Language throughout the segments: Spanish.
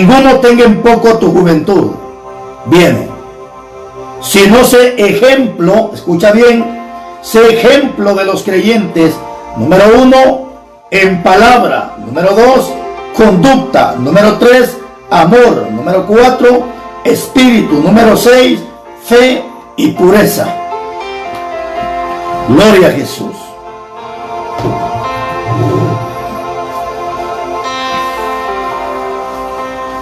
ninguno tenga en poco tu juventud. Viene. Sino sé ejemplo, escucha bien, sé ejemplo de los creyentes. Número 1, en palabra. Número 2, conducta. Número 3, amor. Número 4, espíritu. Número 6, fe y pureza. Gloria a Jesús.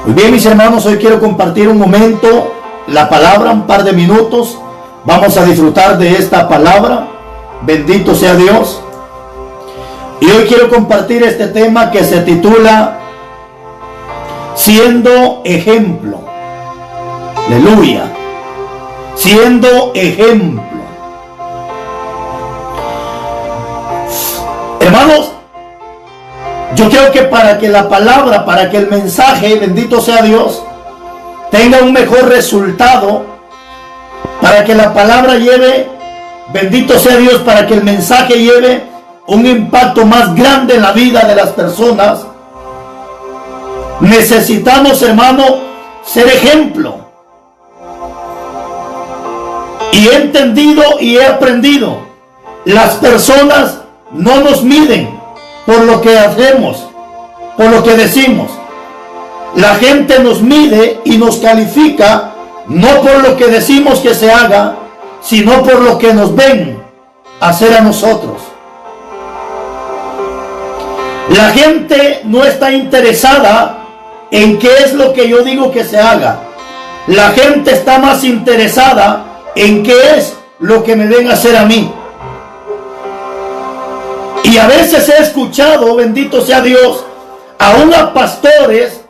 Muy bien, mis hermanos, hoy quiero compartir un momento la palabra, un par de minutos. Vamos a disfrutar de esta palabra. Bendito sea Dios. Y hoy quiero compartir este tema que se titula Siendo ejemplo. Aleluya. Siendo ejemplo. Hermanos, yo creo que para que la palabra, para que el mensaje, bendito sea Dios, tenga un mejor resultado, para que la palabra lleve, bendito sea Dios, para que el mensaje lleve un impacto más grande en la vida de las personas, necesitamos, hermano, ser ejemplo. Y he entendido y he aprendido, las personas no nos miden por lo que hacemos, por lo que decimos. La gente nos mide y nos califica no por lo que decimos que se haga, sino por lo que nos ven hacer a nosotros. La gente no está interesada en qué es lo que yo digo que se haga. La gente está más interesada en qué es lo que me ven hacer a mí. Y a veces he escuchado, bendito sea Dios, aún a pastores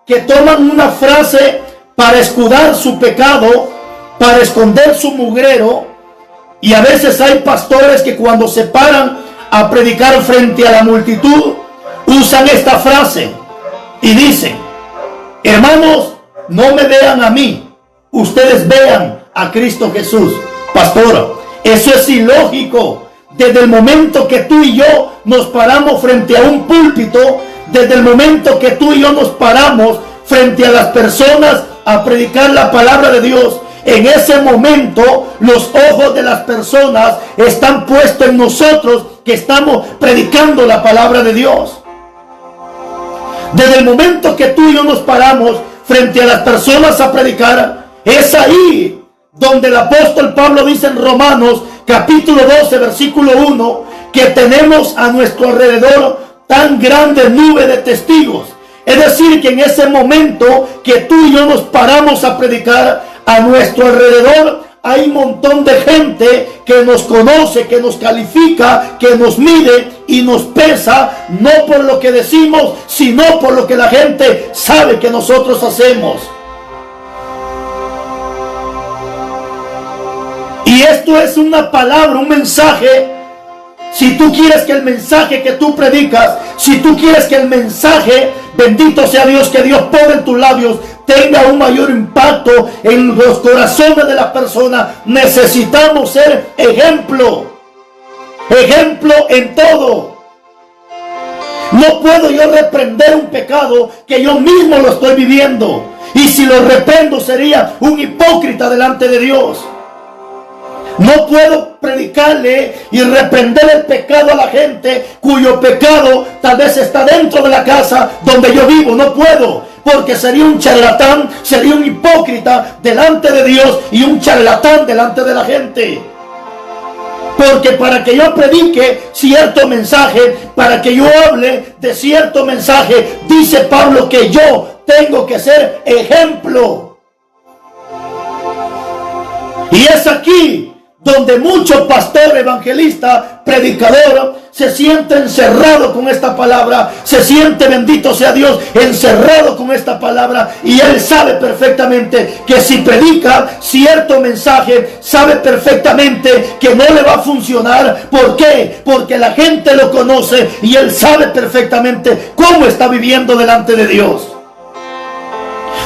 que toman una frase para escudar su pecado, para esconder su mugrero. Y a veces hay pastores que cuando se paran a predicar frente a la multitud, usan esta frase y dicen: hermanos, no me vean a mí, ustedes vean a Cristo Jesús. Pastor, eso es ilógico. Desde el momento que tú y yo nos paramos frente a un púlpito, desde el momento que tú y yo nos paramos frente a las personas a predicar la palabra de Dios, en ese momento los ojos de las personas están puestos en nosotros que estamos predicando la palabra de Dios. Desde el momento que tú y yo nos paramos frente a las personas a predicar, es ahí donde el apóstol Pablo dice en Romanos capítulo 12 versículo 1 que tenemos a nuestro alrededor tan grande nube de testigos. Es decir, que en ese momento que tú y yo nos paramos a predicar, a nuestro alrededor hay un montón de gente que nos conoce, que nos califica, que nos mide y nos pesa, no por lo que decimos, sino por lo que la gente sabe que nosotros hacemos. Y esto es una palabra, un mensaje. Si tú quieres que el mensaje que tú predicas, si tú quieres que el mensaje, bendito sea Dios, que Dios pone en tus labios, tenga un mayor impacto en los corazones de la persona, necesitamos ser ejemplo. Ejemplo en todo. No puedo yo reprender un pecado que yo mismo lo estoy viviendo. Y si lo reprendo sería un hipócrita delante de Dios. No puedo predicarle y reprender el pecado a la gente cuyo pecado tal vez está dentro de la casa donde yo vivo. No puedo, porque sería un charlatán, sería un hipócrita delante de Dios y un charlatán delante de la gente. Porque para que yo predique cierto mensaje, para que yo hable de cierto mensaje, dice Pablo que yo tengo que ser ejemplo. Y es aquí donde mucho pastor, evangelista, predicador se siente encerrado con esta palabra, se siente, bendito sea Dios, encerrado con esta palabra, y él sabe perfectamente que si predica cierto mensaje, sabe perfectamente que no le va a funcionar. ¿Por qué? Porque la gente lo conoce y él sabe perfectamente cómo está viviendo delante de Dios.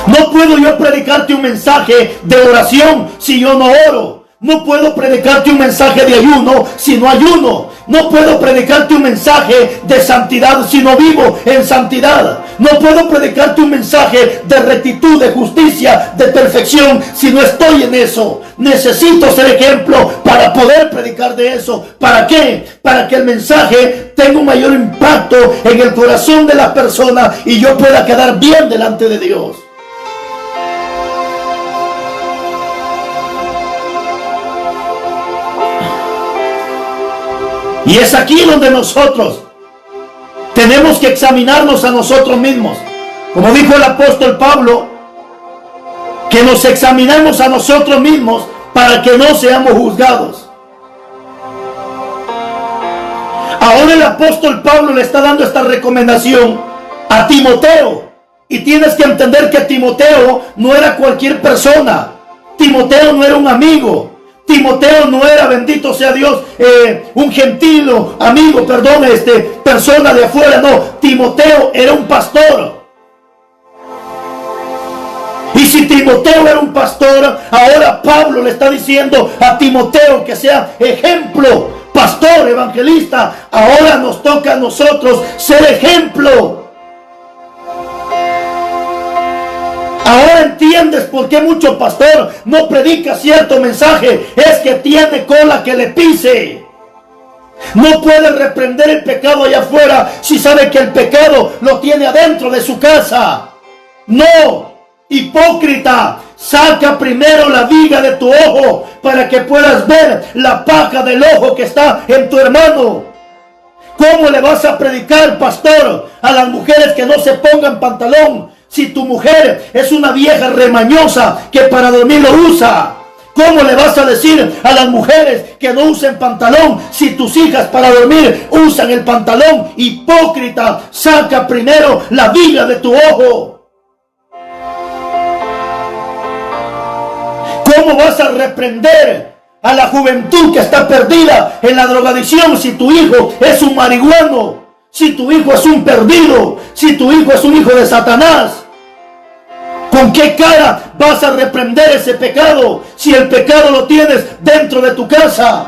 No puedo yo predicarte un mensaje de oración si yo no oro. No puedo predicarte un mensaje de ayuno si no ayuno. No puedo predicarte un mensaje de santidad si no vivo en santidad. No puedo predicarte un mensaje de rectitud, de justicia, de perfección si no estoy en eso. Necesito ser ejemplo para poder predicar de eso. ¿Para qué? Para que el mensaje tenga un mayor impacto en el corazón de la persona y yo pueda quedar bien delante de Dios. Y es aquí donde nosotros tenemos que examinarnos a nosotros mismos. Como dijo el apóstol Pablo, que nos examinemos a nosotros mismos para que no seamos juzgados. Ahora el apóstol Pablo le está dando esta recomendación a Timoteo. Y tienes que entender que Timoteo no era cualquier persona. Timoteo no era un amigo. Timoteo no era, bendito sea Dios, un gentil amigo, persona de afuera. No, Timoteo era un pastor. Y si Timoteo era un pastor, ahora Pablo le está diciendo a Timoteo que sea ejemplo, pastor, evangelista. Ahora nos toca a nosotros ser ejemplo. Ahora entiendes por qué mucho pastor no predica cierto mensaje. Es que tiene cola que le pise. No puede reprender el pecado allá afuera si sabe que el pecado lo tiene adentro de su casa. No, hipócrita, saca primero la viga de tu ojo para que puedas ver la paja del ojo que está en tu hermano. ¿Cómo le vas a predicar, pastor, a las mujeres que no se pongan pantalón? Si tu mujer es una vieja remañosa que para dormir lo usa. ¿Cómo le vas a decir a las mujeres que no usen pantalón si tus hijas para dormir usan el pantalón? Hipócrita, saca primero la viga de tu ojo. ¿Cómo vas a reprender a la juventud que está perdida en la drogadicción si tu hijo es un marihuano? Si tu hijo es un perdido, si tu hijo es un hijo de Satanás, ¿con qué cara vas a reprender ese pecado si el pecado lo tienes dentro de tu casa?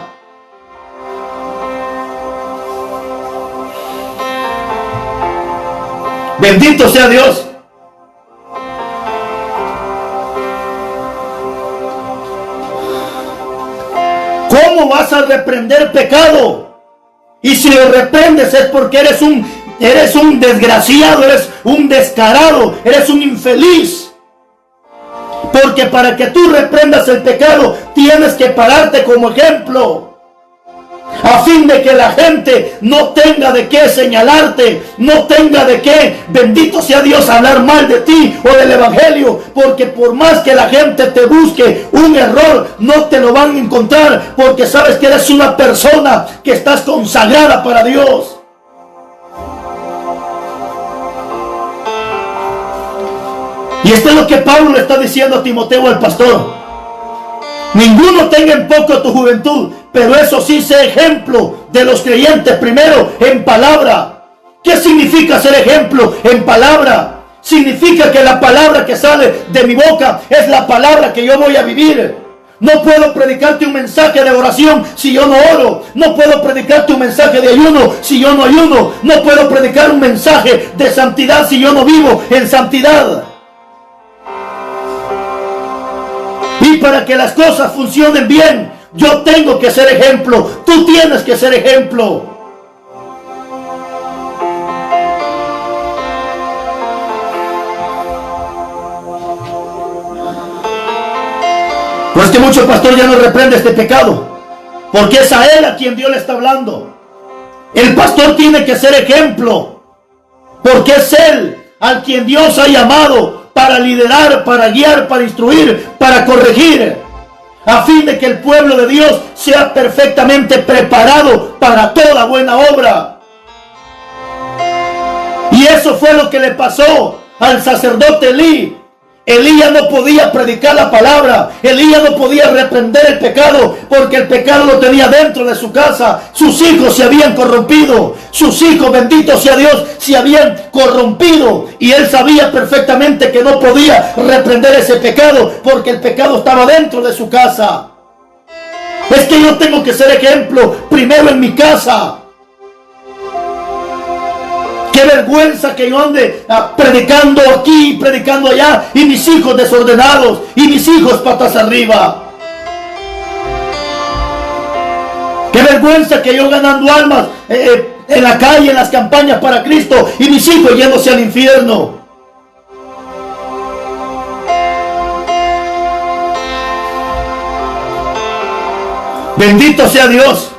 Bendito sea Dios. ¿Cómo vas a reprender pecado? Y si lo reprendes es porque eres un desgraciado, eres un descarado, eres un infeliz. Porque para que tú reprendas el pecado tienes que pararte como ejemplo, a fin de que la gente no tenga de qué señalarte, no tenga de qué, bendito sea Dios, hablar mal de ti o del evangelio. Porque por más que la gente te busque un error, no te lo van a encontrar, porque sabes que eres una persona que estás consagrada para Dios. Y esto es lo que Pablo le está diciendo a Timoteo, al pastor. Ninguno tenga en poco tu juventud, pero eso sí, sé ejemplo de los creyentes primero en palabra. ¿Qué significa ser ejemplo en palabra? Significa que la palabra que sale de mi boca es la palabra que yo voy a vivir. No puedo predicarte un mensaje de oración si yo no oro. No puedo predicarte un mensaje de ayuno si yo no ayuno. No puedo predicar un mensaje de santidad si yo no vivo en santidad. Y para que las cosas funcionen bien, yo tengo que ser ejemplo. Tú tienes que ser ejemplo. Pues que mucho pastor ya no reprende este pecado, porque es a él a quien Dios le está hablando. El pastor tiene que ser ejemplo, porque es él al quien Dios ha llamado para liderar, para guiar, para instruir, para corregir, a fin de que el pueblo de Dios sea perfectamente preparado para toda buena obra. Y eso fue lo que le pasó al sacerdote Elí. Elías no podía predicar la palabra. Elías no podía reprender el pecado, porque el pecado lo tenía dentro de su casa. Sus hijos se habían corrompido. Sus hijos, bendito sea Dios, se habían corrompido. Y él sabía perfectamente que no podía reprender ese pecado, porque el pecado estaba dentro de su casa. Es que yo tengo que ser ejemplo primero en mi casa. Qué vergüenza que yo ande predicando aquí, predicando allá, y mis hijos desordenados, y mis hijos patas arriba. Qué vergüenza que yo ganando almas en la calle, en las campañas para Cristo, y mis hijos yéndose al infierno. Bendito sea Dios.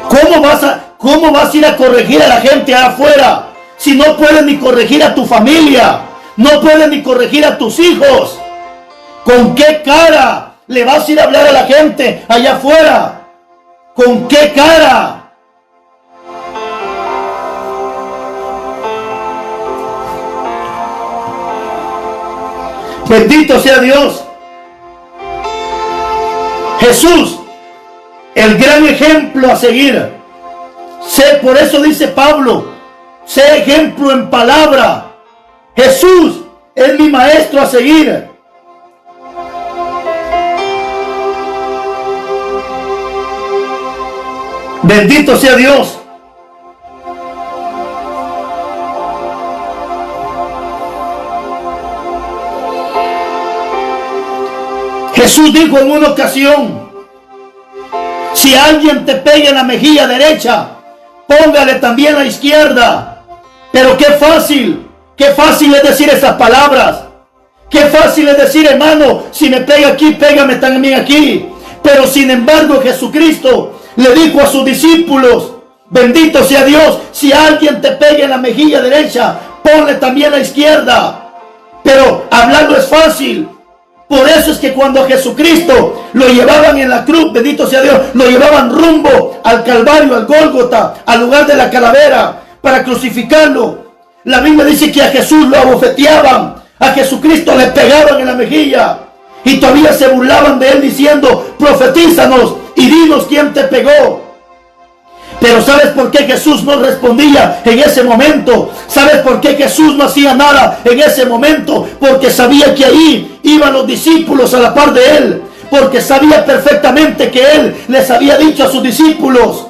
¿Cómo vas a ir a corregir a la gente afuera si no puedes ni corregir a tu familia? No puedes ni corregir a tus hijos. ¿Con qué cara le vas a ir a hablar a la gente allá afuera? ¿Con qué cara? Bendito sea Dios. Jesús, el gran ejemplo a seguir. Por eso dice Pablo, sé ejemplo en palabra. Jesús es mi maestro a seguir. Bendito sea Dios. Jesús dijo en una ocasión, si alguien te pega en la mejilla derecha, póngale también a la izquierda. Pero qué fácil es decir esas palabras. Qué fácil es decir, hermano, si me pega aquí, pégame también aquí. Pero sin embargo Jesucristo le dijo a sus discípulos, bendito sea Dios, si alguien te pega en la mejilla derecha, ponle también a la izquierda. Pero hablarlo es fácil. Por eso es que cuando a Jesucristo lo llevaban en la cruz, bendito sea Dios, lo llevaban rumbo al Calvario, al Gólgota, al lugar de la calavera, para crucificarlo. La Biblia dice que a Jesús lo abofeteaban, a Jesucristo le pegaban en la mejilla, y todavía se burlaban de él diciendo, profetízanos y dinos quién te pegó. Pero ¿sabes por qué Jesús no respondía en ese momento? ¿Sabes por qué Jesús no hacía nada en ese momento? Porque sabía que ahí iban los discípulos a la par de él. Porque sabía perfectamente que él les había dicho a sus discípulos,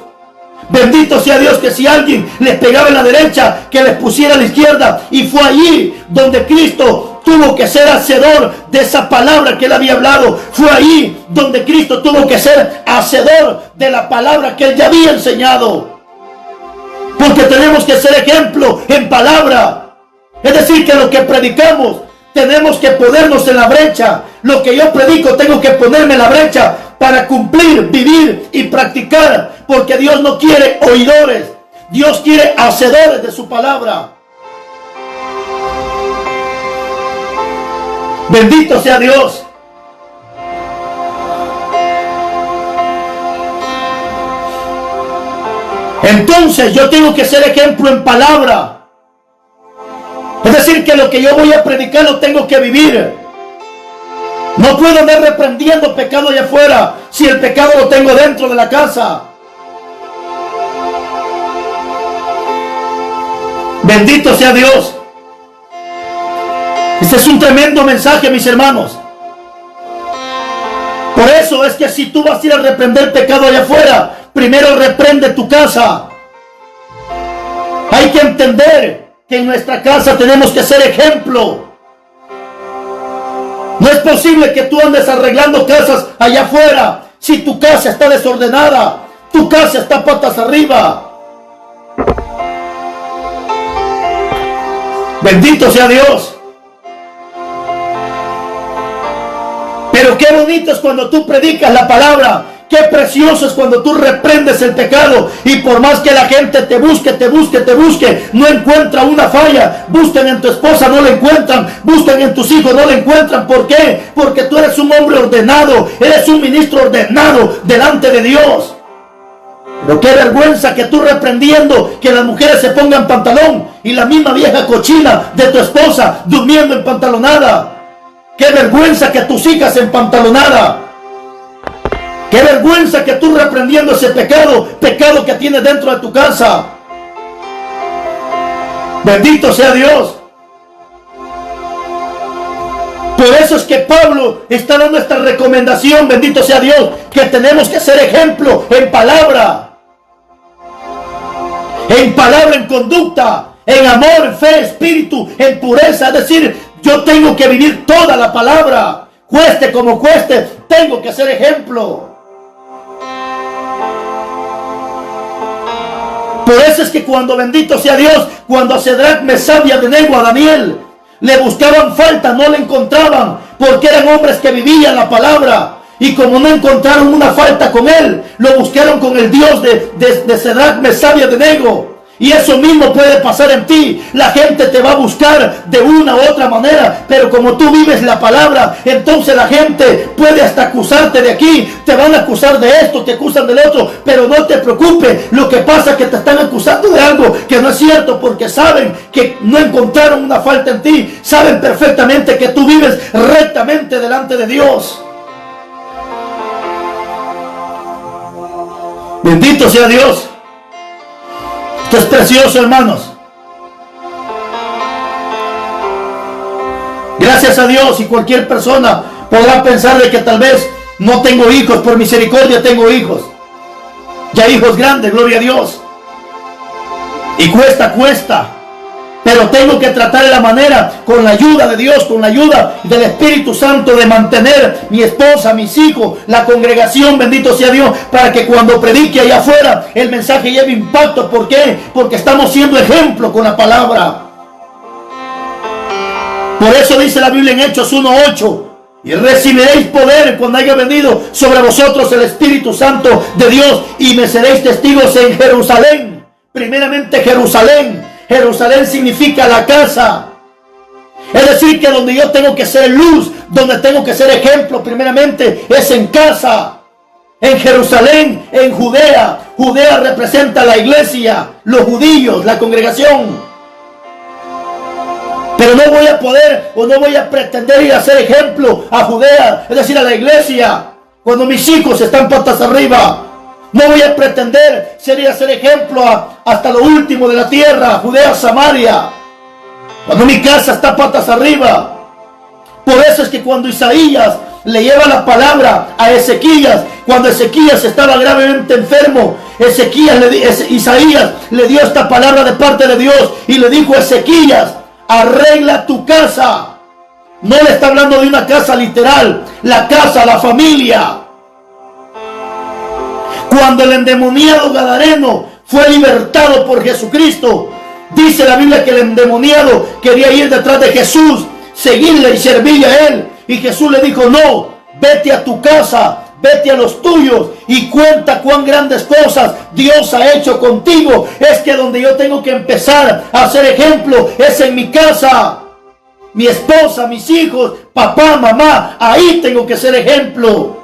bendito sea Dios, que si alguien les pegaba en la derecha, que les pusiera a la izquierda. Y fue allí donde Cristo tuvo que ser hacedor de esa palabra que él había hablado. Fue ahí donde Cristo tuvo que ser hacedor de la palabra que él ya había enseñado. Porque tenemos que ser ejemplo en palabra. Es decir, que lo que predicamos tenemos que ponernos en la brecha. Lo que yo predico tengo que ponerme en la brecha para cumplir, vivir y practicar. Porque Dios no quiere oidores, Dios quiere hacedores de su palabra. Bendito sea Dios. Entonces yo tengo que ser ejemplo en palabra. Es decir, que lo que yo voy a predicar lo tengo que vivir. No puedo andar reprendiendo pecado allá afuera si el pecado lo tengo dentro de la casa. Bendito sea Dios. Este es un tremendo mensaje, mis hermanos. Por eso es que si tú vas a ir a reprender pecado allá afuera, primero reprende tu casa. Hay que entender que en nuestra casa tenemos que ser ejemplo. No es posible que tú andes arreglando casas allá afuera si tu casa está desordenada, tu casa está patas arriba. Bendito sea Dios. Pero qué bonito es cuando tú predicas la palabra. Qué precioso es cuando tú reprendes el pecado. Y por más que la gente te busque, no encuentra una falla. Busquen en tu esposa, no la encuentran. Busquen en tus hijos, no la encuentran. ¿Por qué? Porque tú eres un hombre ordenado. Eres un ministro ordenado delante de Dios. Pero qué vergüenza que tú reprendiendo que las mujeres se pongan pantalón y la misma vieja cochina de tu esposa durmiendo en pantalonada. Qué vergüenza que tus hijas en pantalonada. Qué vergüenza que tú reprendiendo ese pecado que tienes dentro de tu casa. Bendito sea Dios. Por eso es que Pablo está dando esta recomendación, bendito sea Dios, que tenemos que ser ejemplo en palabra, en conducta, en amor, en fe, espíritu, en pureza. Es decir, yo tengo que vivir toda la palabra, cueste como cueste, tengo que ser ejemplo. Por eso es que cuando, bendito sea Dios, cuando a Sadrach, Mesach y Abednego, a Daniel, le buscaban falta, no le encontraban, porque eran hombres que vivían la palabra. Y como no encontraron una falta con él, lo buscaron con el Dios de Sadrach, Mesach y Abednego. Y eso mismo puede pasar en ti. La gente te va a buscar de una u otra manera, pero como tú vives la palabra, entonces la gente puede hasta acusarte de aquí. Te van a acusar de esto, te acusan del otro, pero no te preocupes. Lo que pasa es que te están acusando de algo que no es cierto, porque saben que no encontraron una falta en ti. Saben perfectamente que tú vives rectamente delante de Dios. Bendito sea Dios. Esto es precioso, hermanos. Gracias a Dios, y cualquier persona podrá pensar de que tal vez no tengo hijos. Por misericordia tengo hijos. Ya hijos grandes, gloria a Dios. Y cuesta. Pero tengo que tratar de la manera, con la ayuda de Dios, con la ayuda del Espíritu Santo, de mantener mi esposa, mis hijos, la congregación, bendito sea Dios, para que cuando predique allá afuera, el mensaje lleve impacto. ¿Por qué? Porque estamos siendo ejemplo con la palabra. Por eso dice la Biblia en Hechos 1:8: y recibiréis poder cuando haya venido sobre vosotros el Espíritu Santo de Dios, y me seréis testigos en Jerusalén. Primeramente Jerusalén. Jerusalén significa la casa. Es decir, que donde yo tengo que ser luz, donde tengo que ser ejemplo, primeramente es en casa. En Jerusalén, en Judea. Judea representa la iglesia, los judíos, la congregación. Pero no voy a poder o no voy a pretender ir a ser ejemplo a Judea, es decir, a la iglesia, cuando mis hijos están patas arriba. No voy a pretender ser ejemplo hasta lo último de la tierra, Judea, Samaria, cuando mi casa está patas arriba. Por eso es que cuando Isaías le lleva la palabra a Ezequías, cuando Ezequías estaba gravemente enfermo, Isaías le dio esta palabra de parte de Dios y le dijo a Ezequías: arregla tu casa. No le está hablando de una casa literal, la casa, la familia. Cuando el endemoniado gadareno fue libertado por Jesucristo, dice la Biblia que el endemoniado quería ir detrás de Jesús, seguirle y servirle a él. Y Jesús le dijo: no, vete a tu casa, vete a los tuyos y cuenta cuán grandes cosas Dios ha hecho contigo. Es que donde yo tengo que empezar a hacer ejemplo es en mi casa. Mi esposa, mis hijos, papá, mamá, ahí tengo que ser ejemplo.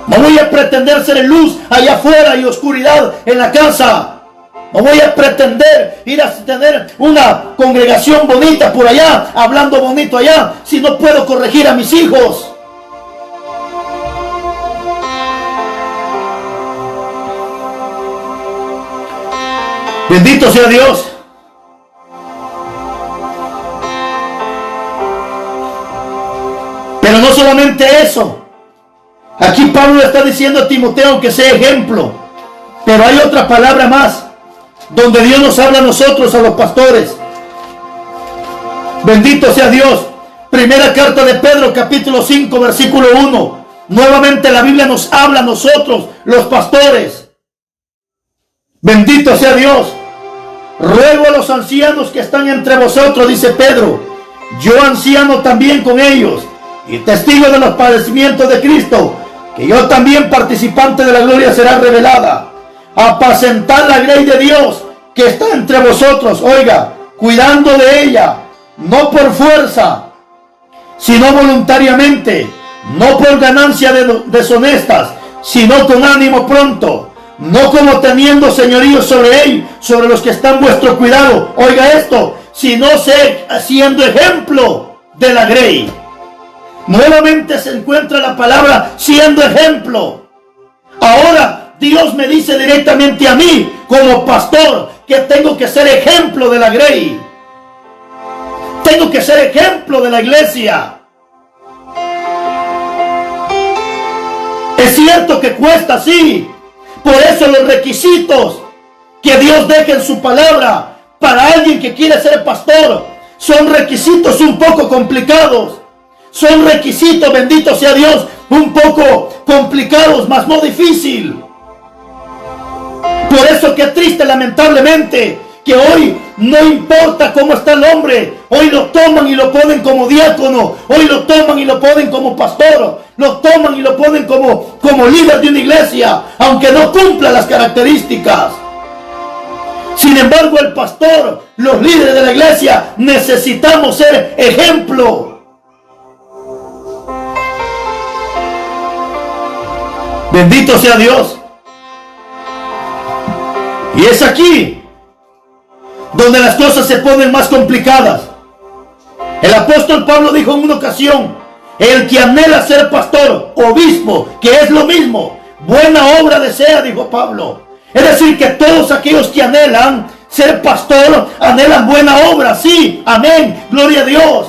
No voy a pretender ser luz allá afuera y oscuridad en la casa. No voy a pretender ir a tener una congregación bonita por allá, hablando bonito allá, si no puedo corregir a mis hijos. Bendito sea Dios. Pero no solamente eso. Aquí Pablo está diciendo a Timoteo que sea ejemplo. Pero hay otra palabra más, donde Dios nos habla a nosotros, a los pastores. Bendito sea Dios. Primera carta de Pedro, capítulo 5, versículo 1. Nuevamente la Biblia nos habla a nosotros, los pastores. Bendito sea Dios. Ruego a los ancianos que están entre vosotros, dice Pedro, yo anciano también con ellos, y testigo de los padecimientos de Cristo, que yo también participante de la gloria será revelada. Apacentad la grey de Dios que está entre vosotros, oiga, cuidando de ella, no por fuerza, sino voluntariamente, no por ganancia deshonestas, sino con ánimo pronto, no como teniendo señorío sobre él, sobre los que están vuestro cuidado. Oiga esto, sino siendo ejemplo de la grey. Nuevamente se encuentra la palabra siendo ejemplo. Ahora Dios me dice directamente a mí, como pastor, que tengo que ser ejemplo de la grey. Tengo que ser ejemplo de la iglesia. Es cierto que cuesta, sí. Por eso los requisitos que Dios deja en su palabra para alguien que quiere ser pastor son requisitos un poco complicados. Son requisitos, bendito sea Dios, un poco complicados, mas no difícil. Por eso qué triste, lamentablemente, que hoy no importa cómo está el hombre, hoy lo toman y lo ponen como diácono, hoy lo toman y lo ponen como pastor, lo toman y lo ponen como líder de una iglesia, aunque no cumpla las características. Sin embargo, el pastor, los líderes de la iglesia, necesitamos ser ejemplo. Bendito sea Dios. Y es aquí donde las cosas se ponen más complicadas. El apóstol Pablo dijo en una ocasión: el que anhela ser pastor, obispo, que es lo mismo, buena obra desea, dijo Pablo. Es decir, que todos aquellos que anhelan ser pastor, anhelan buena obra. Sí, amén, gloria a Dios.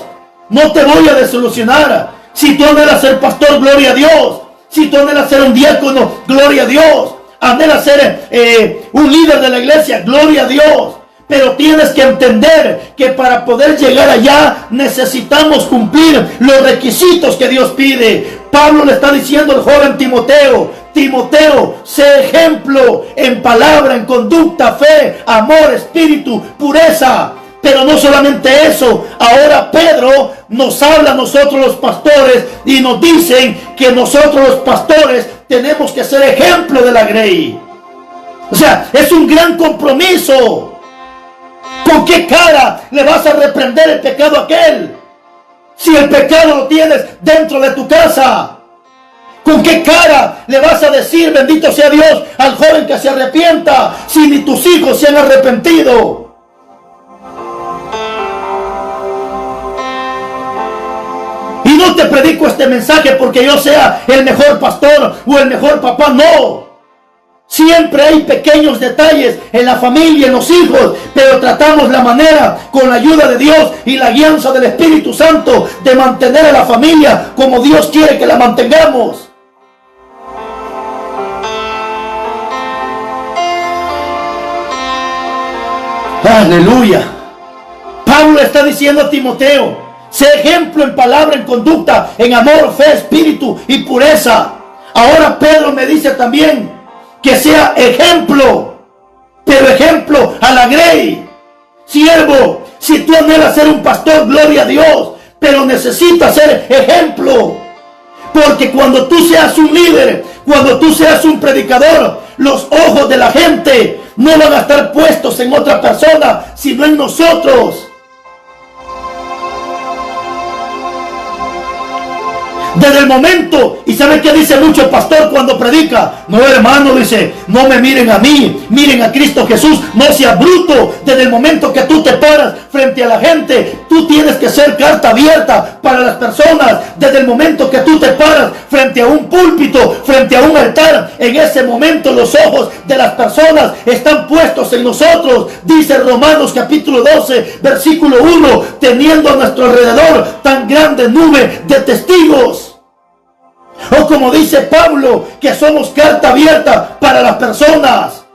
No te voy a desilusionar. Si tú anhelas ser pastor, gloria a Dios. Si tú anhelas ser un diácono, gloria a Dios. Anhelas ser un líder de la iglesia, gloria a Dios. Pero tienes que entender que para poder llegar allá necesitamos cumplir los requisitos que Dios pide. Pablo le está diciendo al joven Timoteo: Timoteo, sé ejemplo en palabra, en conducta, fe, amor, espíritu, pureza. Pero no solamente eso, ahora Pedro nos habla a nosotros los pastores y nos dicen que nosotros los pastores tenemos que ser ejemplo de la grey. O sea, es un gran compromiso. ¿Con qué cara le vas a reprender el pecado a aquel? Si el pecado lo tienes dentro de tu casa. ¿Con qué cara le vas a decir, bendito sea Dios, al joven que se arrepienta, si ni tus hijos se han arrepentido? Y no te predico este mensaje porque yo sea el mejor pastor o el mejor papá, no. Siempre hay pequeños detalles en la familia, en los hijos, pero tratamos la manera, con la ayuda de Dios y la guianza del Espíritu Santo, de mantener a la familia como Dios quiere que la mantengamos. Aleluya. Pablo está diciendo a Timoteo: sé ejemplo en palabra, en conducta, en amor, fe, espíritu y pureza. Ahora Pedro me dice también que sea ejemplo, pero ejemplo a la grey. Siervo, si tú anhelas ser un pastor, gloria a Dios, pero necesitas ser ejemplo. Porque cuando tú seas un líder, cuando tú seas un predicador, los ojos de la gente no van a estar puestos en otra persona, sino en nosotros. Desde el momento, y ¿sabe qué dice mucho el pastor cuando predica? No, hermano, dice, no me miren a mí, miren a Cristo Jesús, no seas bruto. Desde el momento que tú te paras frente a la gente, tú tienes que ser carta abierta para las personas. Desde el momento que tú te paras frente a un púlpito, frente a un altar, en ese momento los ojos de las personas están puestos en nosotros. Dice Romanos capítulo 12, versículo 1, teniendo a nuestro alrededor tan grande nube de testigos. O como dice Pablo, que somos carta abierta para las personas.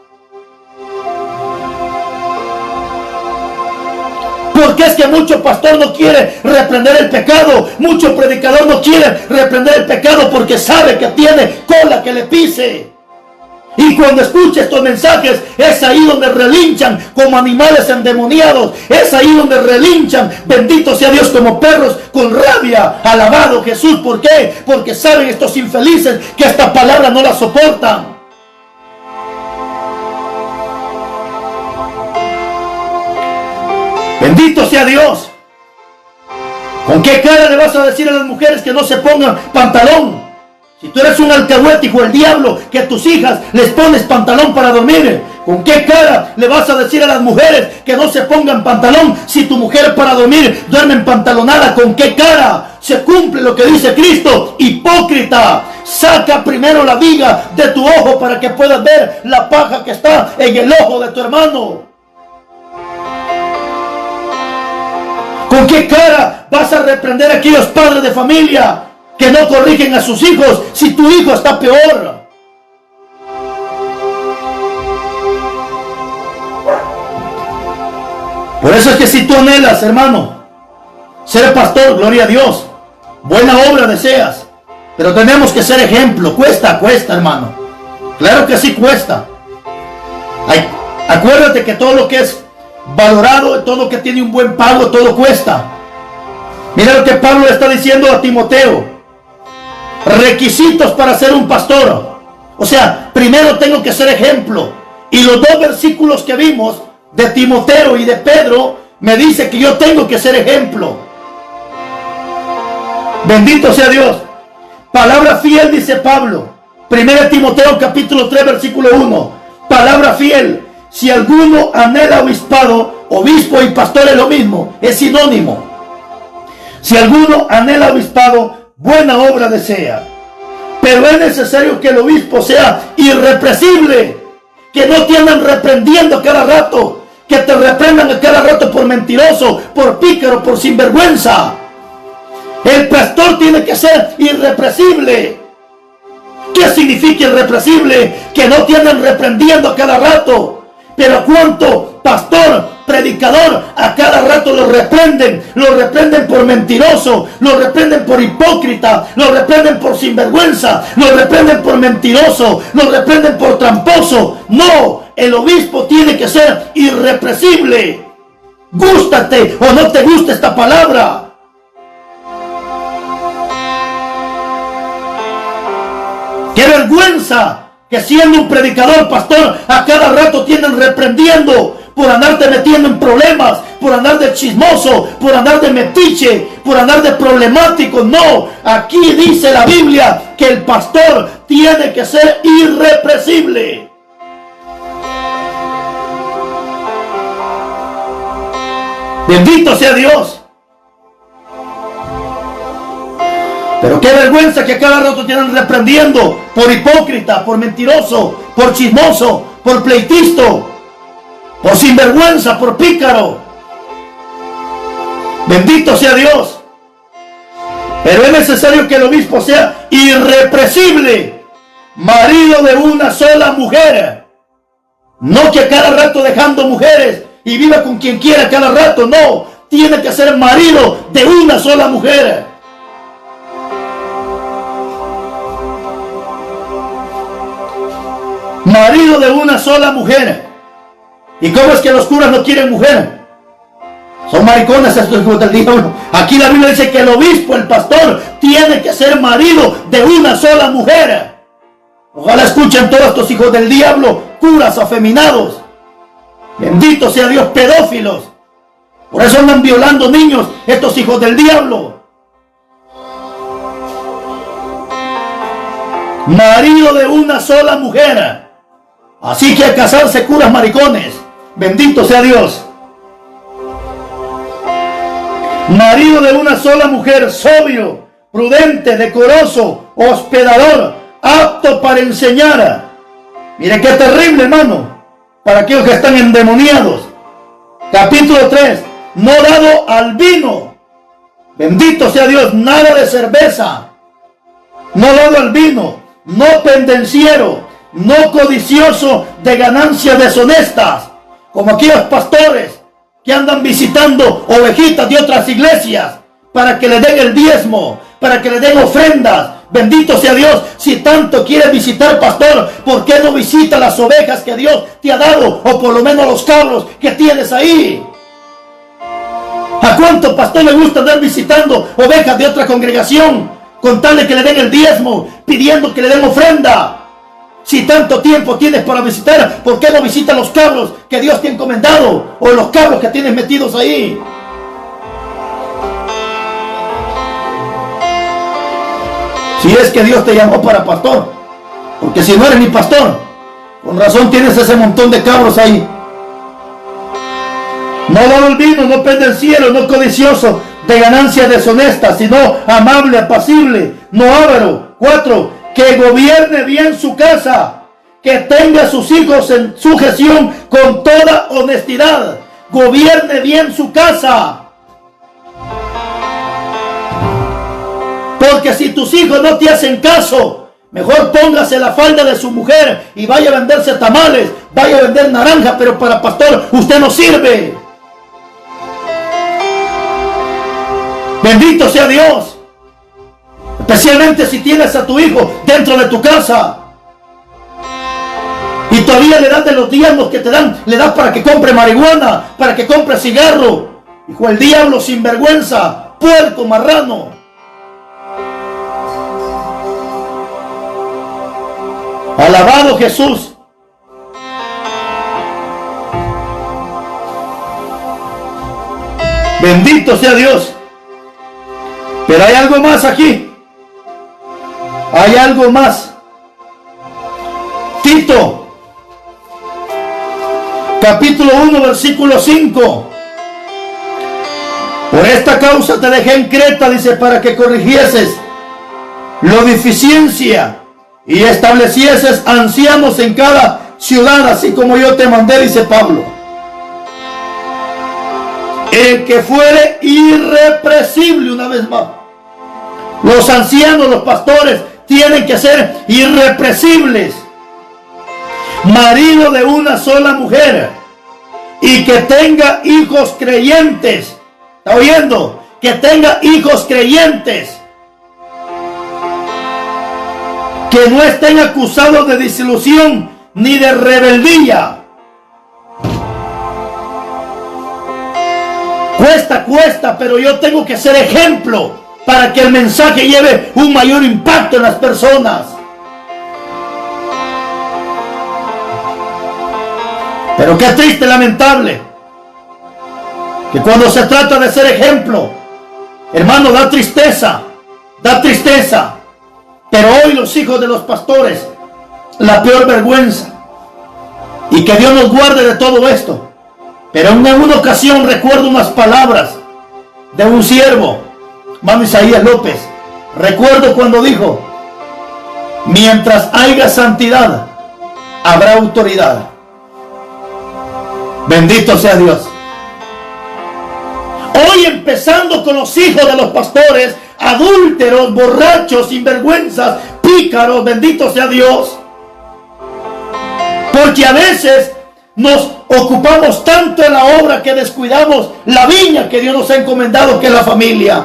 Porque es que mucho pastor no quiere reprender el pecado, mucho predicador no quiere reprender el pecado porque sabe que tiene cola que le pise. Y cuando escucha estos mensajes, es ahí donde relinchan como animales endemoniados. Es ahí donde relinchan, bendito sea Dios, como perros con rabia. Alabado Jesús. ¿Por qué? Porque saben estos infelices que esta palabra no la soportan. Bendito sea Dios. ¿Con qué cara le vas a decir a las mujeres que no se pongan pantalón? Si tú eres un alcahuete, hijo del diablo, que a tus hijas les pones pantalón para dormir, ¿con qué cara le vas a decir a las mujeres que no se pongan pantalón si tu mujer para dormir duerme en pantalonada? ¿Con qué cara se cumple lo que dice Cristo? Hipócrita, saca primero la viga de tu ojo para que puedas ver la paja que está en el ojo de tu hermano. ¿Con qué cara vas a reprender a aquellos padres de familia que no corrigen a sus hijos si tu hijo está peor? Por eso es que si tú anhelas, hermano, ser pastor, gloria a Dios, buena obra deseas, pero tenemos que ser ejemplo. Cuesta, hermano. Claro que sí cuesta. Ay, acuérdate que todo lo que es valorado, todo lo que tiene un buen pago, todo cuesta. Mira lo que Pablo le está diciendo a Timoteo. Requisitos para ser un pastor. O sea, primero tengo que ser ejemplo. Y los dos versículos que vimos de Timoteo y de Pedro me dice que yo tengo que ser ejemplo. Bendito sea Dios. Palabra fiel, dice Pablo. 1 Timoteo capítulo 3 versículo 1. Palabra fiel. Si alguno anhela obispado, obispo y pastor es lo mismo, es sinónimo. Si alguno anhela obispado, buena obra desea. Pero es necesario que el obispo sea irrepresible, que no te andan reprendiendo cada rato, que te reprendan a cada rato por mentiroso, por pícaro, por sinvergüenza. El pastor tiene que ser irrepresible. ¿Qué significa irrepresible? Que no te andan reprendiendo a cada rato. Pero ¿cuánto pastor, predicador, a cada rato lo reprenden por mentiroso, lo reprenden por hipócrita, lo reprenden por sinvergüenza, lo reprenden por mentiroso, lo reprenden por tramposo? No, el obispo tiene que ser irrepresible. Gústate o no te gusta esta palabra. ¡Qué vergüenza! Que siendo un predicador, pastor, a cada rato tienen reprendiendo por andarte metiendo en problemas, por andar de chismoso, por andar de metiche, por andar de problemático. No, aquí dice la Biblia que el pastor tiene que ser irrepresible. Bendito sea Dios. Pero qué vergüenza que a cada rato tienen reprendiendo por hipócrita, por mentiroso, por chismoso, por pleitisto, por sinvergüenza, por pícaro. Bendito sea Dios. Pero es necesario que el obispo sea irrepresible, marido de una sola mujer. No que a cada rato dejando mujeres y viva con quien quiera a cada rato. No, tiene que ser marido de una sola mujer. Marido de una sola mujer. ¿Y cómo es que los curas no quieren mujer? Son maricones estos hijos del diablo. Aquí la Biblia dice que el obispo, el pastor, tiene que ser marido de una sola mujer. Ojalá escuchen todos estos hijos del diablo, curas afeminados. Bendito sea Dios, pedófilos. Por eso andan violando niños estos hijos del diablo. Marido de una sola mujer. Así que al casarse curas maricones. Bendito sea Dios. Marido de una sola mujer, sobrio, prudente, decoroso, hospedador, apto para enseñar. Mire qué terrible, hermano, para aquellos que están endemoniados. Capítulo 3. No dado al vino. Bendito sea Dios, nada de cerveza. No dado al vino, no pendenciero, no codicioso de ganancias deshonestas, como aquellos pastores que andan visitando ovejitas de otras iglesias para que le den el diezmo, para que le den ofrendas. Bendito sea Dios. Si tanto quieres visitar, pastor, ¿por qué no visita las ovejas que Dios te ha dado? O por lo menos los cabros que tienes ahí. ¿A cuánto pastor le gusta andar visitando ovejas de otra congregación con tal de que le den el diezmo, pidiendo que le den ofrenda? Si tanto tiempo tienes para visitar, ¿por qué no visitas los cabros que Dios te ha encomendado? O los cabros que tienes metidos ahí. Si es que Dios te llamó para pastor. Porque si no eres ni pastor, con razón tienes ese montón de cabros ahí. No dado el vino, no pendenciero, no codicioso de ganancias deshonestas, sino amable, apacible, no avaro. 4. Que gobierne bien su casa, que tenga a sus hijos en sujeción con toda honestidad. Gobierne bien su casa. Porque que si tus hijos no te hacen caso, mejor póngase la falda de su mujer y vaya a venderse tamales, vaya a vender naranja, pero para pastor usted no sirve. Bendito sea Dios. Especialmente si tienes a tu hijo dentro de tu casa y todavía le das de los diezmos que te dan, le das para que compre marihuana, para que compre cigarro. Hijo del diablo, sinvergüenza, puerco, marrano. Alabado Jesús. Bendito sea Dios. Pero hay algo más aquí. Hay algo más. Tito, capítulo 1, versículo 5. Por esta causa te dejé en Creta, dice, para que corrigieses lo deficiencia y establecieses ancianos en cada ciudad, así como yo te mandé, dice Pablo. El que fuere irrepresible, una vez más. Los ancianos, los pastores, tienen que ser irrepresibles. Marido de una sola mujer. Y que tenga hijos creyentes. ¿Está oyendo? Que tenga hijos creyentes. Que no estén acusados de disilusión ni de rebeldía. Cuesta, pero yo tengo que ser ejemplo para que el mensaje lleve un mayor impacto en las personas. Pero qué triste, lamentable, que cuando se trata de ser ejemplo, hermano, da tristeza. Pero hoy los hijos de los pastores, la peor vergüenza. Y que Dios nos guarde de todo esto. Pero en una ocasión recuerdo unas palabras de un siervo, hermano Isaías López. Recuerdo cuando dijo: mientras haya santidad, habrá autoridad. Bendito sea Dios. Hoy, empezando con los hijos de los pastores, adúlteros, borrachos, sinvergüenzas, pícaros, bendito sea Dios. Porque a veces nos ocupamos tanto en la obra que descuidamos la viña que Dios nos ha encomendado, que es la familia.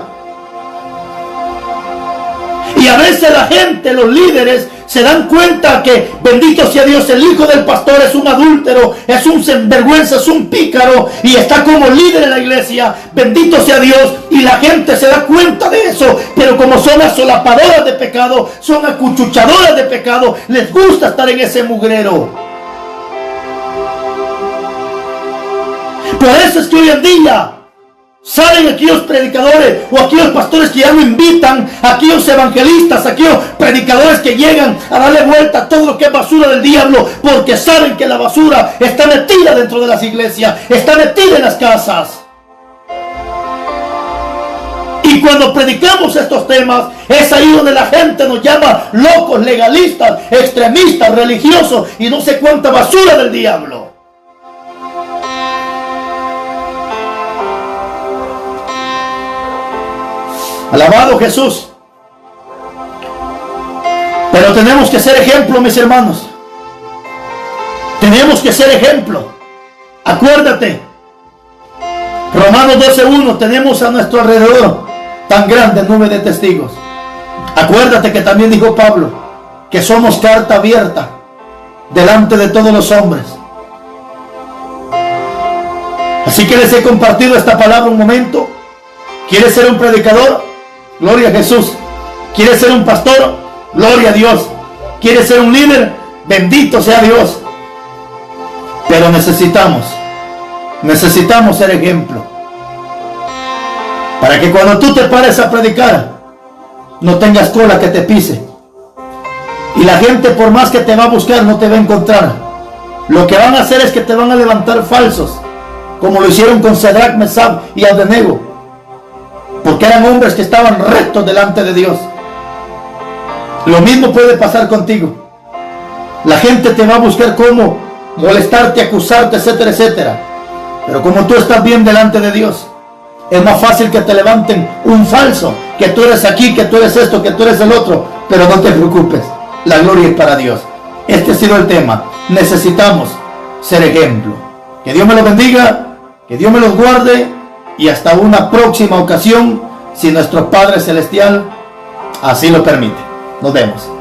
Y a veces la gente, los líderes, se dan cuenta que, bendito sea Dios, el hijo del pastor es un adúltero, es un sinvergüenza, es un pícaro, y está como líder en la iglesia, bendito sea Dios, y la gente se da cuenta de eso, pero como son asolapadoras de pecado, son acuchuchadoras de pecado, les gusta estar en ese mugrero. Por eso es que hoy en día salen aquellos predicadores o aquellos pastores que ya no invitan, aquellos evangelistas, aquellos predicadores que llegan a darle vuelta a todo lo que es basura del diablo, porque saben que la basura está metida dentro de las iglesias, está metida en las casas. Y cuando predicamos estos temas, es ahí donde la gente nos llama locos, legalistas, extremistas, religiosos y no sé cuánta basura del diablo. Alabado Jesús. Pero tenemos que ser ejemplo, mis hermanos. Tenemos que ser ejemplo. Acuérdate, Romanos 12:1, tenemos a nuestro alrededor tan grande nube de testigos. Acuérdate que también dijo Pablo que somos carta abierta delante de todos los hombres. Así que les he compartido esta palabra un momento. ¿Quieres ser un predicador? Gloria a Jesús. ¿Quieres ser un pastor? Gloria a Dios. ¿Quieres ser un líder? Bendito sea Dios. Pero necesitamos ser ejemplo. Para que cuando tú te pares a predicar, no tengas cola que te pise. Y la gente, por más que te va a buscar, no te va a encontrar. Lo que van a hacer es que te van a levantar falsos, como lo hicieron con Sadrach, Mesach y Abednego. Porque eran hombres que estaban rectos delante de Dios. Lo mismo puede pasar contigo. La gente te va a buscar cómo molestarte, acusarte, etcétera, etcétera. Pero como tú estás bien delante de Dios, Es más fácil que te levanten un falso, que tú eres aquí, que tú eres esto, que tú eres el otro, pero no te preocupes, la gloria es para Dios. Este ha sido el tema. Necesitamos ser ejemplo. Que Dios me los bendiga, que Dios me los guarde, y hasta una próxima ocasión, si nuestro Padre Celestial así lo permite. Nos vemos.